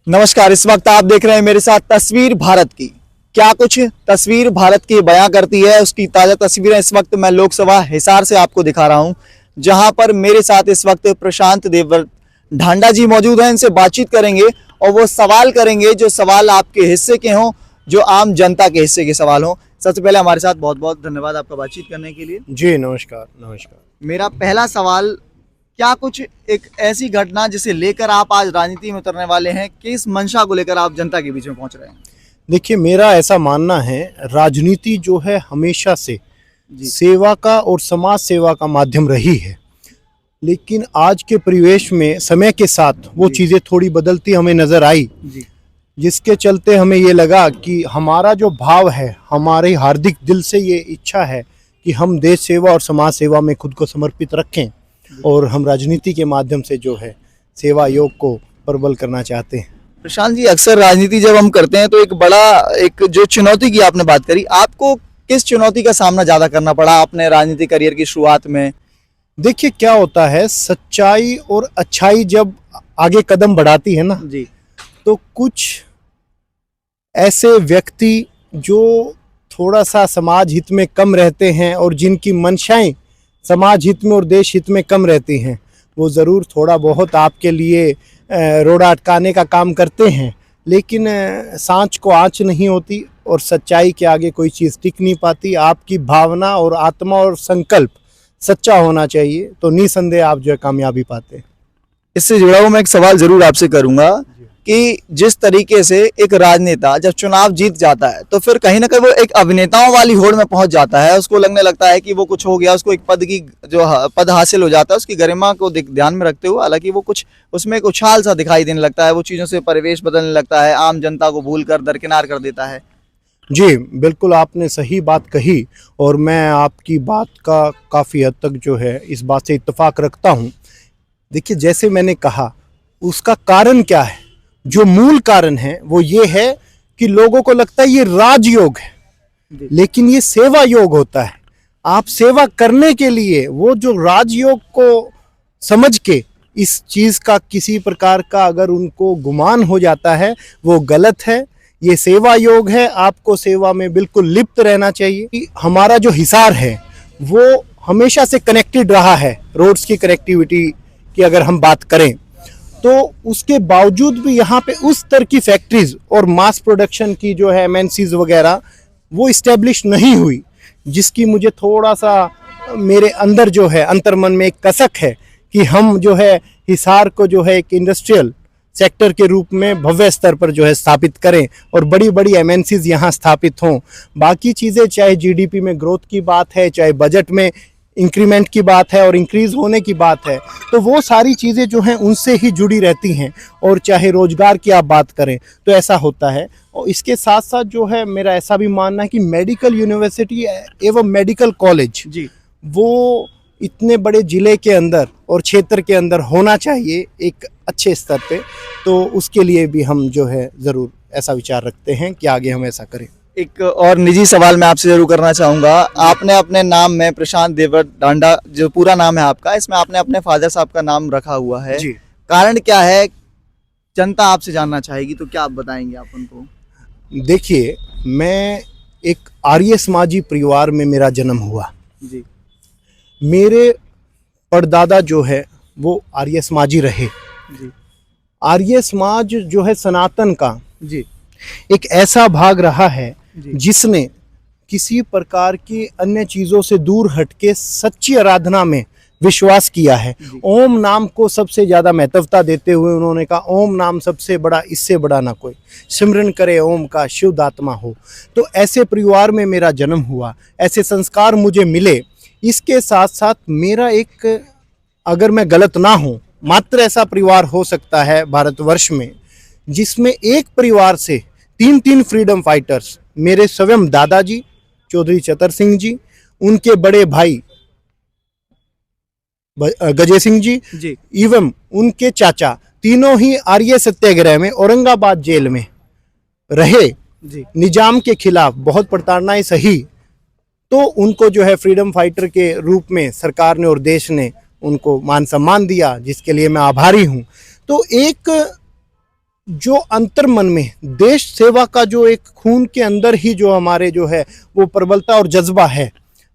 नमस्कार। इस वक्त आप देख रहे हैं मेरे साथ तस्वीर भारत की। क्या कुछ तस्वीर भारत की बयां करती है, उसकी ताज़ा तस्वीरें इस वक्त मैं लोकसभा हिसार से आपको दिखा रहा हूं, जहां पर मेरे साथ इस वक्त प्रशांत देव ढांडा जी मौजूद हैं। इनसे बातचीत करेंगे और वो सवाल करेंगे जो सवाल आपके हिस्से के हों, जो आम जनता के हिस्से के सवाल हों। सबसे पहले हमारे साथ बहुत बहुत धन्यवाद आपका बातचीत करने के लिए। जी नमस्कार। मेरा पहला सवाल, क्या कुछ एक ऐसी घटना जिसे लेकर आप आज राजनीति में उतरने वाले हैं, किस मंशा को लेकर आप जनता के बीच में पहुंच रहे हैं? देखिए, मेरा ऐसा मानना है, राजनीति जो है हमेशा से सेवा का और समाज सेवा का माध्यम रही है, लेकिन आज के परिवेश में समय के साथ वो चीज़ें थोड़ी बदलती हमें नज़र आई, जिसके चलते हमें ये लगा कि हमारा जो भाव है, हमारे हार्दिक दिल से ये इच्छा है कि हम देश सेवा और समाज सेवा में खुद को समर्पित रखें और हम राजनीति के माध्यम से जो है सेवा योग को प्रबल करना चाहते हैं। प्रशांत जी, अक्सर राजनीति जब हम करते हैं तो एक जो चुनौती की आपने बात करी, आपको किस चुनौती का सामना ज़्यादा करना पड़ा अपने राजनीतिक करियर की शुरुआत में? देखिए, क्या होता है, सच्चाई और अच्छाई जब आगे कदम बढ़ाती है ना जी, तो कुछ ऐसे व्यक्ति जो थोड़ा सा समाज हित में कम रहते हैं और जिनकी मंशाएं समाज हित में और देश हित में कम रहती हैं, वो ज़रूर थोड़ा बहुत आपके लिए रोड़ा अटकाने का काम करते हैं, लेकिन सांच को आँच नहीं होती और सच्चाई के आगे कोई चीज़ टिक नहीं पाती। आपकी भावना और आत्मा और संकल्प सच्चा होना चाहिए, तो निसंदेह आप जो है कामयाबी पाते हैं। इससे जुड़ा हुआ मैं एक सवाल जरूर आपसे करूंगा कि जिस तरीके से एक राजनेता जब चुनाव जीत जाता है तो फिर कहीं ना कहीं वो एक अभिनेताओं वाली होड़ में पहुंच जाता है, उसको लगने लगता है कि वो कुछ हो गया, उसको एक पद हासिल हो जाता है, उसकी गरिमा को ध्यान में रखते हुए, हालांकि वो कुछ उसमें एक उछाल सा दिखाई देने लगता है, वो चीज़ों से परिवेश बदलने लगता है, आम जनता को भूल कर दरकिनार कर देता है। जी बिल्कुल, आपने सही बात कही और मैं आपकी बात का काफ़ी हद तक जो है इस बात से इत्तेफाक रखता हूँ। देखिए, जैसे मैंने कहा, उसका कारण क्या है, जो मूल कारण है वो ये है कि लोगों को लगता है ये राजयोग है, लेकिन ये सेवा योग होता है। आप सेवा करने के लिए वो जो राजयोग को समझ के इस चीज़ का किसी प्रकार का अगर उनको गुमान हो जाता है, वो गलत है। ये सेवा योग है, आपको सेवा में बिल्कुल लिप्त रहना चाहिए। हमारा जो हिसार है वो हमेशा से कनेक्टेड रहा है। रोड्स की कनेक्टिविटी की अगर हम बात करें तो उसके बावजूद भी यहाँ पे उस तरह की फैक्ट्रीज और मास प्रोडक्शन की जो है एमएनसीज वगैरह वो इस्टेब्लिश नहीं हुई, जिसकी मुझे थोड़ा सा मेरे अंदर जो है अंतर्मन में एक कसक है कि हम जो है हिसार को जो है एक इंडस्ट्रियल सेक्टर के रूप में भव्य स्तर पर जो है स्थापित करें और बड़ी बड़ी एमएनसीज यहाँ स्थापित हों। बाकी चीज़ें, चाहे जीडीपी में ग्रोथ की बात है, चाहे बजट में इंक्रीमेंट की बात है और इंक्रीज होने की बात है, तो वो सारी चीज़ें जो हैं उनसे ही जुड़ी रहती हैं। और चाहे रोजगार की आप बात करें तो ऐसा होता है। और इसके साथ साथ जो है मेरा ऐसा भी मानना है कि मेडिकल यूनिवर्सिटी एवं मेडिकल कॉलेज जी वो इतने बड़े ज़िले के अंदर और क्षेत्र के अंदर होना चाहिए एक अच्छे स्तर पे, तो उसके लिए भी हम जो है ज़रूर ऐसा विचार रखते हैं कि आगे हम ऐसा करें। एक और निजी सवाल मैं आपसे जरूर करना चाहूँगा। आपने अपने नाम में प्रशांत देव ढांडा, जो पूरा नाम है आपका, इसमें आपने अपने फादर साहब का नाम रखा हुआ है जी। कारण क्या है, जनता आपसे जानना चाहेगी, तो क्या आप बताएंगे आप उनको? देखिए, मैं एक आर्य समाजी परिवार में मेरा जन्म हुआ जी। मेरे परदादा जो है वो आर्य समाजी रहे जी। आर्य समाज जो है सनातन का जी एक ऐसा भाग रहा है जिसने किसी प्रकार की अन्य चीज़ों से दूर हटके सच्ची आराधना में विश्वास किया है। ओम नाम को सबसे ज़्यादा महत्वता देते हुए उन्होंने कहा, ओम नाम सबसे बड़ा, इससे बड़ा ना कोई, सिमरन करे ओम का शुद्ध आत्मा हो। तो ऐसे परिवार में मेरा जन्म हुआ, ऐसे संस्कार मुझे मिले। इसके साथ साथ मेरा एक, अगर मैं गलत ना हूँ, मात्र ऐसा परिवार हो सकता है भारतवर्ष में जिसमें एक परिवार से तीन फ्रीडम फाइटर्स, मेरे स्वयं दादाजी चौधरी चतर सिंह जी, उनके बड़े भाई गजय सिंह जी एवं उनके चाचा, तीनों ही आर्य सत्याग्रह में औरंगाबाद जेल में रहे जी। निजाम के खिलाफ बहुत प्रताड़नाएं सही, तो उनको जो है फ्रीडम फाइटर के रूप में सरकार ने और देश ने उनको मान सम्मान दिया, जिसके लिए मैं आभारी हूँ। तो एक जो अंतर्मन में देश सेवा का जो एक खून के अंदर ही जो हमारे जो है वो प्रबलता और जज्बा है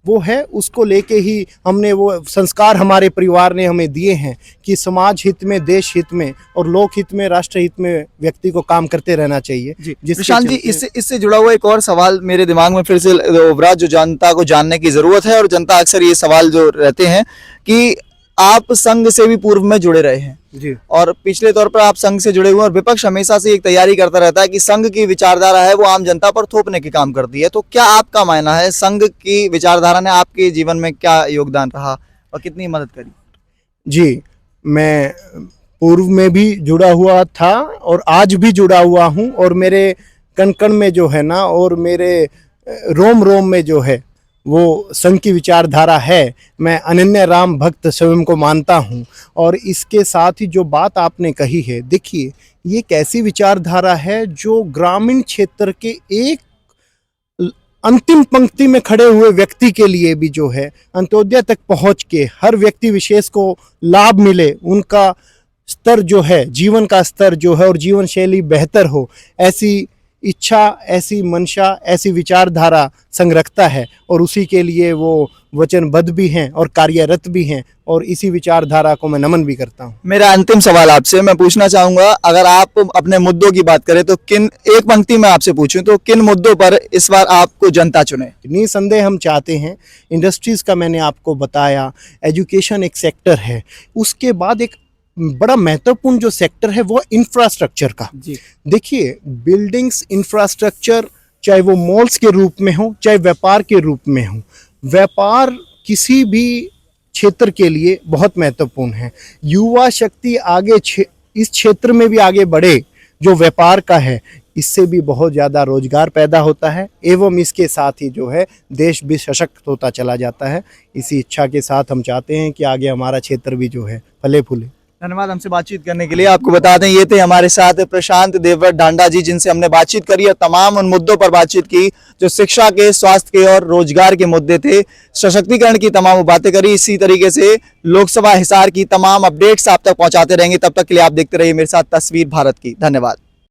वो है, उसको लेके ही हमने वो संस्कार हमारे परिवार ने हमें दिए हैं कि समाज हित में, देश हित में और लोक हित में, राष्ट्र हित में व्यक्ति को काम करते रहना चाहिए। जी जिसके प्रशांत जी, चलते- इससे जुड़ा हुआ एक और सवाल मेरे दिमाग में फिर से उभरा, जो जनता को जानने की जरूरत है, और जनता अक्सर ये सवाल जो रहते हैं कि आप संघ से भी पूर्व में जुड़े रहे हैं जी और पिछले तौर पर आप संघ से जुड़े हुए हैं, और विपक्ष हमेशा से एक तैयारी करता रहता है कि संघ की विचारधारा है वो आम जनता पर थोपने के काम करती है। तो क्या आपका मानना है, संघ की विचारधारा ने आपके जीवन में क्या योगदान रहा और कितनी मदद करी? जी, मैं पूर्व में भी जुड़ा हुआ था और आज भी जुड़ा हुआ हूँ, और मेरे कण कण में जो है ना, और मेरे रोम रोम में जो है वो संघ की विचारधारा है। मैं अनन्य राम भक्त स्वयं को मानता हूँ। और इसके साथ ही जो बात आपने कही है, देखिए ये एक ऐसी विचारधारा है जो ग्रामीण क्षेत्र के एक अंतिम पंक्ति में खड़े हुए व्यक्ति के लिए भी जो है अंत्योदय तक पहुंच के हर व्यक्ति विशेष को लाभ मिले, उनका स्तर जो है, जीवन का स्तर जो है और जीवन शैली बेहतर हो, ऐसी इच्छा, ऐसी मंशा, ऐसी विचारधारा संघ रखता है। और उसी के लिए वो वचनबद्ध भी हैं और कार्यरत भी हैं, और इसी विचारधारा को मैं नमन भी करता हूँ। मेरा अंतिम सवाल आपसे मैं पूछना चाहूंगा, अगर आप अपने मुद्दों की बात करें तो किन, एक पंक्ति में आपसे पूछूं तो किन मुद्दों पर इस बार आपको जनता चुने? निसंदेह हम चाहते हैं, इंडस्ट्रीज़ का मैंने आपको बताया, एजुकेशन एक सेक्टर है, उसके बाद एक बड़ा महत्वपूर्ण जो सेक्टर है वो इंफ्रास्ट्रक्चर का। जी देखिए, बिल्डिंग्स, इंफ्रास्ट्रक्चर, चाहे वो मॉल्स के रूप में हो, चाहे व्यापार के रूप में हो, व्यापार किसी भी क्षेत्र के लिए बहुत महत्वपूर्ण है। युवा शक्ति आगे इस क्षेत्र में भी आगे बढ़े जो व्यापार का है, इससे भी बहुत ज़्यादा रोजगार पैदा होता है, एवं इसके साथ ही जो है देश भी सशक्त होता चला जाता है। इसी इच्छा के साथ हम चाहते हैं कि आगे हमारा क्षेत्र भी जो है फले फूले। धन्यवाद हमसे बातचीत करने के लिए। आपको बता दें ये थे हमारे साथ प्रशांत देवव्रत ढांडा जी, जिनसे हमने बातचीत करी और तमाम उन मुद्दों पर बातचीत की जो शिक्षा के, स्वास्थ्य के और रोजगार के मुद्दे थे, सशक्तिकरण की तमाम बातें करी। इसी तरीके से लोकसभा हिसार की तमाम अपडेट्स आप तक पहुंचाते रहेंगे। तब तक के लिए आप देखते रहिए मेरे साथ तस्वीर भारत की। धन्यवाद।